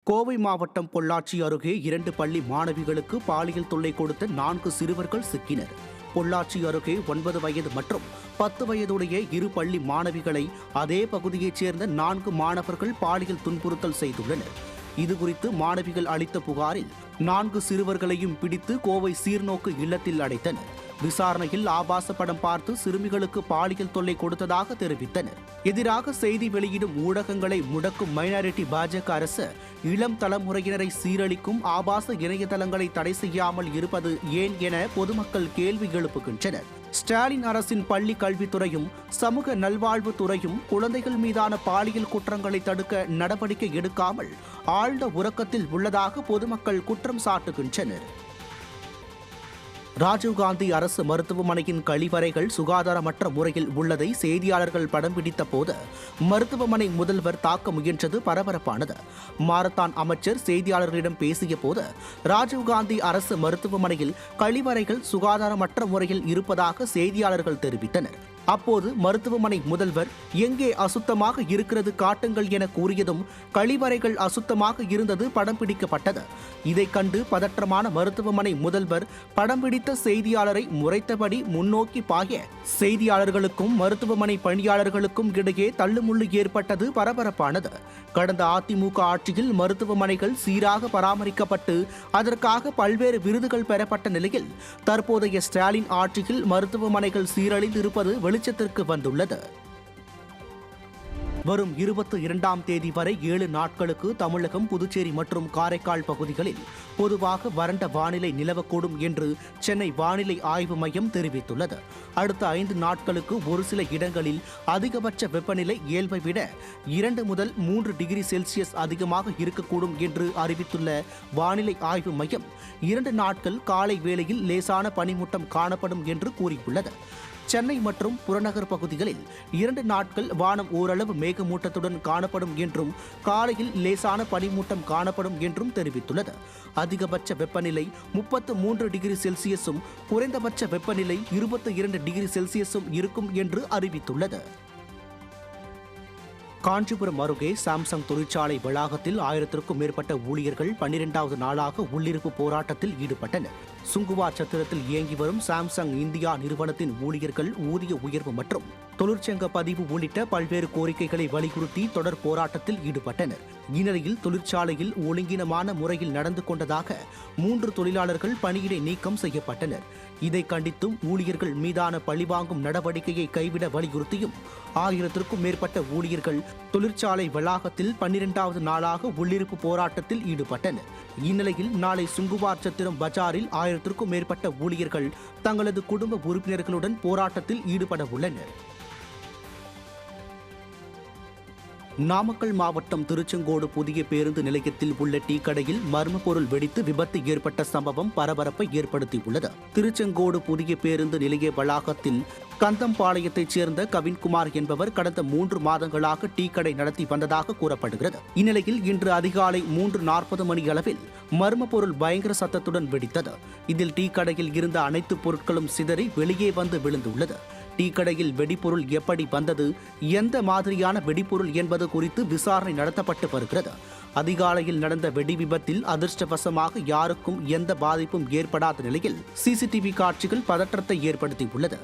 கோவை மாவட்டம் பொள்ளாச்சி அருகே 2 பள்ளி மாணவிகளுக்கு பாலியல் தொல்லை கொடுத்த 4 சிறுவர்கள் சிக்கினர். பொள்ளாச்சி அருகே 9 வயது மற்றும் 10 வயதுடைய 2 பள்ளி மாணவிகளை அதே பகுதியைச் சேர்ந்த 4 மாணவர்கள் பாலியல் துன்புறுத்தல் செய்துள்ளனர். இதுகுறித்து மாணவிகள் அளித்த புகாரில் 4 சிறுவர்களையும் பிடித்து கோவை சீர்நோக்கு இல்லத்தில் அடைத்தனர். விசாரணையில் ஆபாச படம் பார்த்து சிறுமிகளுக்கு பாலியல் தொல்லை கொடுத்ததாக தெரிவித்தனர். எதிராக செய்தி வெளியிடும் ஊடகங்களை முடக்கும் மைனாரிட்டி பாஜக அரசு இளம் தலைமுறையினரை சீரழிக்கும் ஆபாச இணையதளங்களை தடை செய்யாமல் இருப்பது ஏன் என பொதுமக்கள் கேள்வி எழுப்புகின்றனர். ஸ்டாலின் அரசின் பள்ளி கல்வித்துறையும் சமூக நல்வாழ்வுத்துறையும் குழந்தைகள் மீதான பாலியல் குற்றங்களை தடுக்க நடவடிக்கை எடுக்காமல் ஆழ்ந்த உறக்கத்தில் உள்ளதாக பொதுமக்கள் குற்றம் சாட்டுகின்றனர். ராஜீவ்காந்தி அரசு மருத்துவமனையின் கழிவறைகள் சுகாதாரமற்ற முறையில் உள்ளதை செய்தியாளர்கள் படம் பிடித்த போது மருத்துவமனை முதல்வர் தாக்க முயன்றது பரபரப்பானது. மாரத்தான் அமைச்சர் செய்தியாளர்களிடம் பேசிய போது ராஜீவ்காந்தி அரசு மருத்துவமனையில் கழிவறைகள் சுகாதாரமற்ற முறையில் இருப்பதாக செய்தியாளர்கள் தெரிவித்தனர். அப்போது மருத்துவமனை முதல்வர் எங்கே அசுத்தமாக இருக்கிறது காட்டுங்கள் என கூறியதும் கழிவறைகள் அசுத்தமாக இருந்தது படம் பிடிக்கப்பட்டது. இதை கண்டு பதற்றமான மருத்துவமனை முதல்வர் படம் பிடித்த செய்தியாளரை முறைத்தபடி முன்னோக்கி பாய செய்தியாளர்களுக்கும் மருத்துவமனை பணியாளர்களுக்கும் இடையே தள்ளுமுள்ளு ஏற்பட்டது பரபரப்பானது. கடந்த அதிமுக ஆட்சியில் மருத்துவமனைகள் சீராக பராமரிக்கப்பட்டு அதற்காக பல்வேறு விருதுகள் பெறப்பட்ட நிலையில் தற்போதைய ஸ்டாலின் ஆட்சியில் மருத்துவமனைகள் சீரழிந்து இருப்பது வெளிச்சத்திற்கு வந்துள்ளது. வரும் 22ஆம் தேதி வரை 7 நாட்களுக்கு தமிழகம், புதுச்சேரி மற்றும் காரைக்கால் பகுதிகளில் பொதுவாக வறண்ட வானிலை நிலவக்கூடும் என்று சென்னை வானிலை ஆய்வு மையம் தெரிவித்துள்ளது. அடுத்த 5 நாட்களுக்கு ஒரு சில இடங்களில் அதிகபட்ச வெப்பநிலை இயல்பை விட 2 முதல் 3 டிகிரி செல்சியஸ் அதிகமாக இருக்கக்கூடும் என்று அறிவித்துள்ள வானிலை ஆய்வு மையம் 2 நாட்கள் காலை வேளையில் லேசான பனிமூட்டம் காணப்படும் என்று கூறியுள்ளது. சென்னை மற்றும் புறநகர் பகுதிகளில் 2 நாட்கள் வானம் ஓரளவு மேகமூட்டத்துடன் காணப்படும் என்றும் காலையில் லேசான பனிமூட்டம் காணப்படும் என்றும் தெரிவித்துள்ளது. அதிகபட்ச வெப்பநிலை 33 டிகிரி செல்சியஸும் குறைந்தபட்ச வெப்பநிலை 22 டிகிரி செல்சியஸும் இருக்கும் என்று அறிவித்துள்ளது. காஞ்சிபுரம் அருகே சாம்சங் தொழிற்சாலை வளாகத்தில் 1000க்கும் மேற்பட்ட ஊழியர்கள் 12வது நாளாக உள்ளிருப்பு போராட்டத்தில் ஈடுபட்டனர். சுங்குவார் சத்திரத்தில் இயங்கி வரும் சாம்சங் இந்தியா நிறுவனத்தின் ஊழியர்கள் ஊதிய உயர்வு மற்றும் தொழிற்சங்க பதிவு உள்ளிட்ட பல்வேறு கோரிக்கைகளை வலியுறுத்தி தொடர் போராட்டத்தில் ஈடுபட்டனர். இந்நிலையில் தொழிற்சாலையில் ஒழுங்கீனமான முறையில் நடந்து கொண்டதாக 3 தொழிலாளர்கள் பணியிடை நீக்கம் செய்யப்பட்டனர். இதை கண்டித்தும் ஊழியர்கள் மீதான பழிவாங்கும் நடவடிக்கையை கைவிட வலியுறுத்தியும் 1000க்கும் மேற்பட்ட ஊழியர்கள் தொழிற்சாலை வளாகத்தில் 12வது நாளாக உள்ளிருப்பு போராட்டத்தில் ஈடுபட்டனர். இந்நிலையில் நாளை சுங்குவார் சத்திரம் பஜாரில் 1000க்கும் மேற்பட்ட ஊழியர்கள் தங்களது குடும்ப உறுப்பினர்களுடன் போராட்டத்தில் ஈடுபட உள்ளனர். நாமக்கல் மாவட்டம் திருச்செங்கோடு புதிய பேருந்து நிலையத்தில் உள்ள டீ கடையில் மர்ம பொருள் வெடித்து விபத்து ஏற்பட்ட சம்பவம் பரபரப்பை ஏற்படுத்தியுள்ளது. திருச்செங்கோடு புதிய பேருந்து நிலைய வளாகத்தில் கந்தம்பாளையத்தைச் சேர்ந்த கவின்குமார் என்பவர் கடந்த 3 மாதங்களாக டீ கடை நடத்தி வந்ததாக கூறப்படுகிறது. இந்நிலையில் இன்று அதிகாலை 3:40 மணி அளவில் மர்ம பொருள் பயங்கர சத்தத்துடன் வெடித்தது. இதில் டீ கடையில் இருந்த அனைத்து பொருட்களும் சிதறி வெளியே வந்து விழுந்துள்ளது. டீ கடையில் வெடிபொருள் எப்படி வந்தது, எந்த மாதிரியான வெடிபொருள் என்பது குறித்து விசாரணை நடத்தப்பட்டு வருகிறது. அதிகாலையில் நடந்த வெடி விபத்தில் அதிர்ஷ்டவசமாக யாருக்கும் எந்த பாதிப்பும் ஏற்படாத நிலையில் சிசிடிவி காட்சிகள் பதற்றத்தை ஏற்படுத்தியுள்ளது.